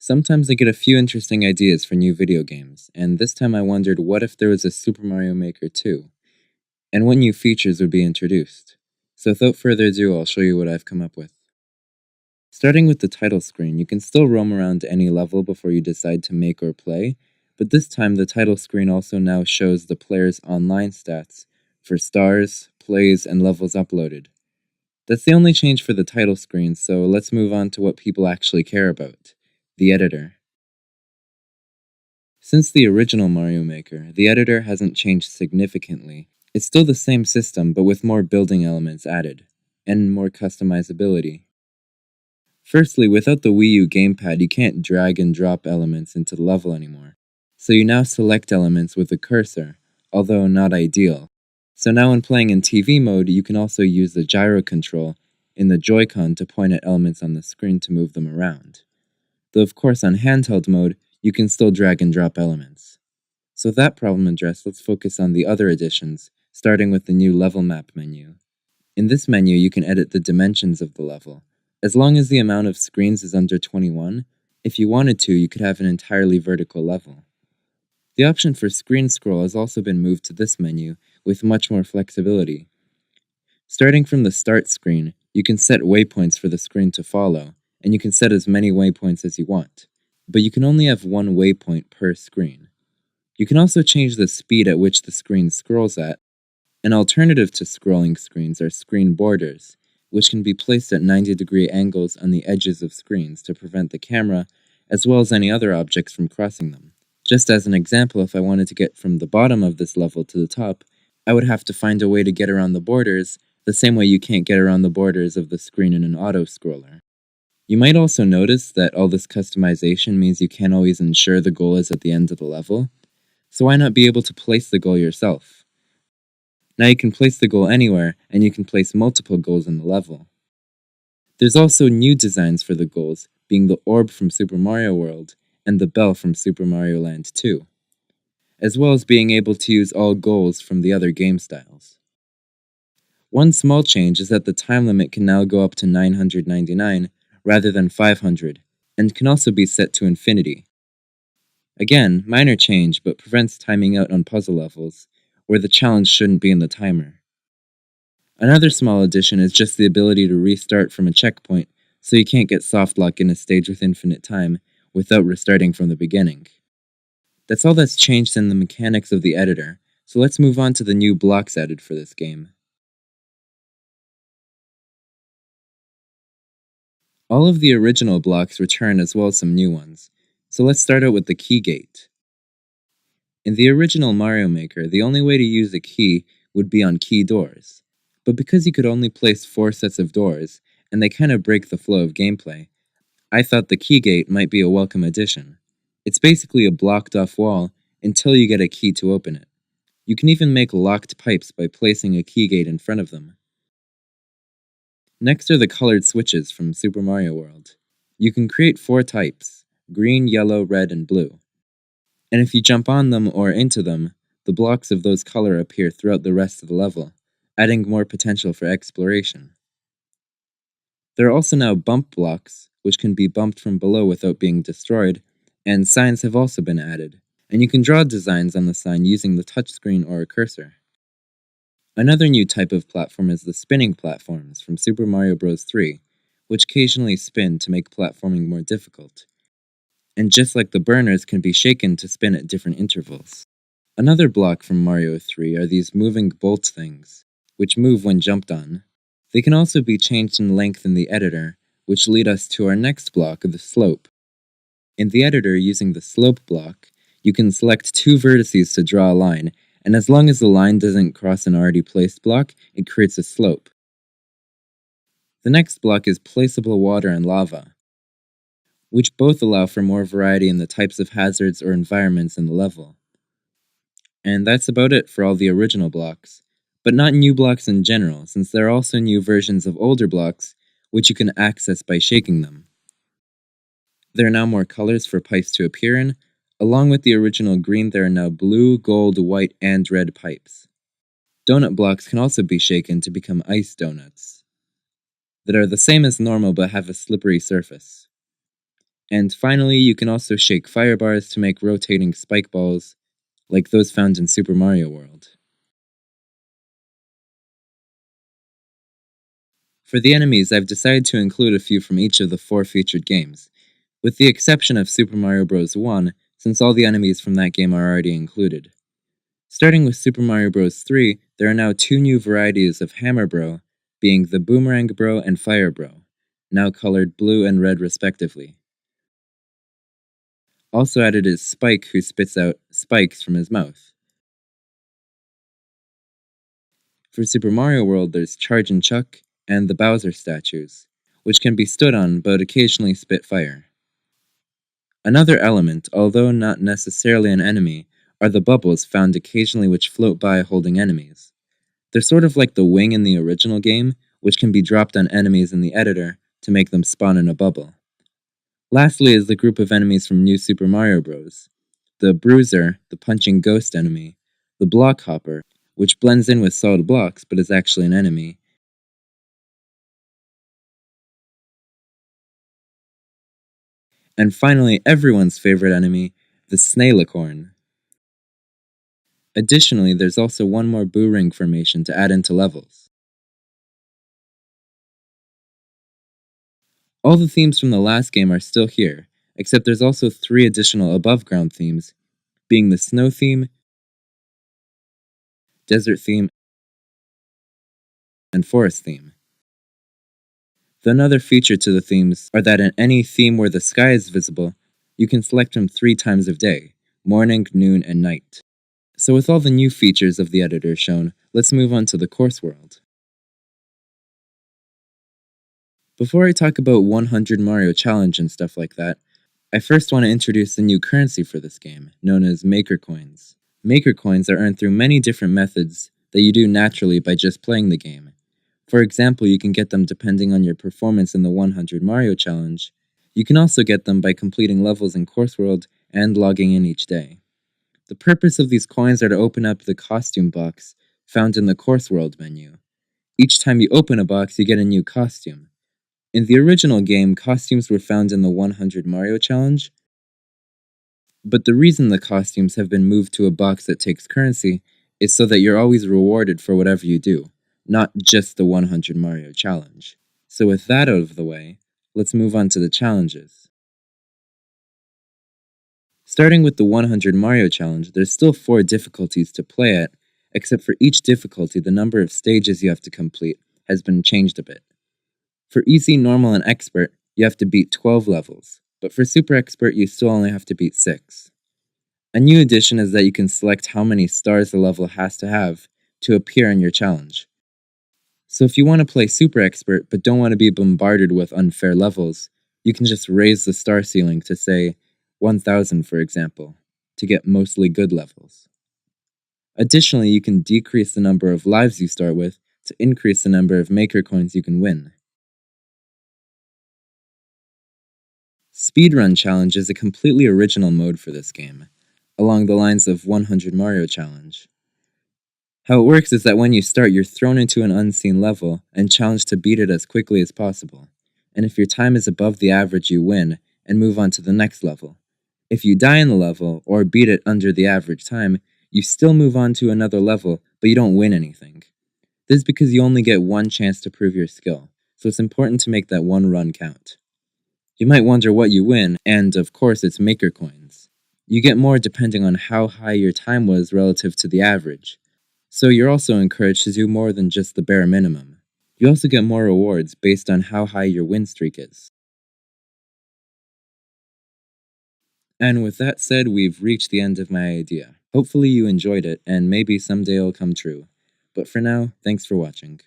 Sometimes I get a few interesting ideas for new video games, and this time I wondered what if there was a Super Mario Maker 2, and what new features would be introduced. So without further ado, I'll show you what I've come up with. Starting with the title screen, you can still roam around any level before you decide to make or play, but this time the title screen also now shows the player's online stats for stars, plays, and levels uploaded. That's the only change for the title screen, so let's move on to what people actually care about: the editor. Since the original Mario Maker, the editor hasn't changed significantly. It's still the same system, but with more building elements added, and more customizability. Firstly, without the Wii U gamepad, you can't drag and drop elements into the level anymore. So you now select elements with a cursor, although not ideal. So now when playing in TV mode, you can also use the gyro control in the Joy-Con to point at elements on the screen to move them around. Though of course on handheld mode, you can still drag and drop elements. So with that problem addressed, let's focus on the other additions, starting with the new level map menu. In this menu, you can edit the dimensions of the level. As long as the amount of screens is under 21, if you wanted to, you could have an entirely vertical level. The option for screen scroll has also been moved to this menu, with much more flexibility. Starting from the start screen, you can set waypoints for the screen to follow, and you can set as many waypoints as you want. But you can only have one waypoint per screen. You can also change the speed at which the screen scrolls at. An alternative to scrolling screens are screen borders, which can be placed at 90-degree angles on the edges of screens to prevent the camera, as well as any other objects, from crossing them. Just as an example, if I wanted to get from the bottom of this level to the top, I would have to find a way to get around the borders, the same way you can't get around the borders of the screen in an auto-scroller. You might also notice that all this customization means you can't always ensure the goal is at the end of the level, so why not be able to place the goal yourself? Now you can place the goal anywhere, and you can place multiple goals in the level. There's also new designs for the goals, being the orb from Super Mario World and the bell from Super Mario Land 2, as well as being able to use all goals from the other game styles. One small change is that the time limit can now go up to 999 rather than 500, and can also be set to infinity. Again, minor change, but prevents timing out on puzzle levels, where the challenge shouldn't be in the timer. Another small addition is just the ability to restart from a checkpoint, so you can't get softlock in a stage with infinite time without restarting from the beginning. That's all that's changed in the mechanics of the editor, so let's move on to the new blocks added for this game. All of the original blocks return as well as some new ones, so let's start out with the key gate. In the original Mario Maker, the only way to use a key would be on key doors. But because you could only place 4 sets of doors, and they kind of break the flow of gameplay, I thought the key gate might be a welcome addition. It's basically a blocked off wall until you get a key to open it. You can even make locked pipes by placing a key gate in front of them. Next are the colored switches from Super Mario World. You can create 4 types: green, yellow, red, and blue. And if you jump on them or into them, the blocks of those color appear throughout the rest of the level, adding more potential for exploration. There are also now bump blocks, which can be bumped from below without being destroyed, and signs have also been added, and you can draw designs on the sign using the touchscreen or a cursor. Another new type of platform is the spinning platforms from Super Mario Bros. 3, which occasionally spin to make platforming more difficult. And just like the burners can be shaken to spin at different intervals. Another block from Mario 3 are these moving bolt things, which move when jumped on. They can also be changed in length in the editor, which lead us to our next block, the slope. In the editor, using the slope block, you can select 2 vertices to draw a line, and as long as the line doesn't cross an already placed block, it creates a slope. The next block is placeable water and lava, which both allow for more variety in the types of hazards or environments in the level. And that's about it for all the original blocks, but not new blocks in general, since there are also new versions of older blocks, which you can access by shaking them. There are now more colors for pipes to appear in. Along with the original green, there are now blue, gold, white, and red pipes. Donut blocks can also be shaken to become ice donuts, that are the same as normal but have a slippery surface. And finally, you can also shake fire bars to make rotating spike balls, like those found in Super Mario World. For the enemies, I've decided to include a few from each of the 4 featured games, with the exception of Super Mario Bros. 1, since all the enemies from that game are already included. Starting with Super Mario Bros. 3, there are now 2 new varieties of Hammer Bro, being the Boomerang Bro and Fire Bro, now colored blue and red respectively. Also added is Spike, who spits out spikes from his mouth. For Super Mario World, there's Charge and Chuck and the Bowser statues, which can be stood on but occasionally spit fire. Another element, although not necessarily an enemy, are the bubbles found occasionally which float by holding enemies. They're sort of like the wing in the original game, which can be dropped on enemies in the editor to make them spawn in a bubble. Lastly is the group of enemies from New Super Mario Bros. The Bruiser, the punching ghost enemy, the Block Hopper, which blends in with solid blocks but is actually an enemy, and finally everyone's favorite enemy, the Snailicorn. Additionally, there's also one more Boo Ring formation to add into levels. All the themes from the last game are still here, except there's also 3 additional above ground themes, being the Snow theme, Desert theme, and Forest theme. Another feature to the themes are that in any theme where the sky is visible, you can select from 3 times of day, morning, noon, and night. So with all the new features of the editor shown, let's move on to the course world. Before I talk about 100 Mario Challenge and stuff like that, I first want to introduce the new currency for this game, known as Maker Coins. Maker Coins are earned through many different methods that you do naturally by just playing the game. For example, you can get them depending on your performance in the 100 Mario Challenge. You can also get them by completing levels in Course World and logging in each day. The purpose of these coins are to open up the costume box found in the Course World menu. Each time you open a box, you get a new costume. In the original game, costumes were found in the 100 Mario Challenge, but the reason the costumes have been moved to a box that takes currency is so that you're always rewarded for whatever you do, not just the 100 Mario Challenge. So with that out of the way, let's move on to the challenges. Starting with the 100 Mario Challenge, there's still 4 difficulties to play at, except for each difficulty the number of stages you have to complete has been changed a bit. For easy, normal, and expert, you have to beat 12 levels, but for super expert you still only have to beat 6. A new addition is that you can select how many stars the level has to have to appear in your challenge. So if you want to play super expert but don't want to be bombarded with unfair levels, you can just raise the star ceiling to say 1000 for example, to get mostly good levels. Additionally, you can decrease the number of lives you start with to increase the number of maker coins you can win. Speedrun Challenge is a completely original mode for this game, along the lines of 100 Mario Challenge. How it works is that when you start, you're thrown into an unseen level and challenged to beat it as quickly as possible, and if your time is above the average, you win and move on to the next level. If you die in the level, or beat it under the average time, you still move on to another level, but you don't win anything. This is because you only get one chance to prove your skill, so it's important to make that one run count. You might wonder what you win, and of course it's Maker Coins. You get more depending on how high your time was relative to the average, so you're also encouraged to do more than just the bare minimum. You also get more rewards based on how high your win streak is. And with that said, we've reached the end of my idea. Hopefully you enjoyed it, and maybe someday it'll come true. But for now, thanks for watching.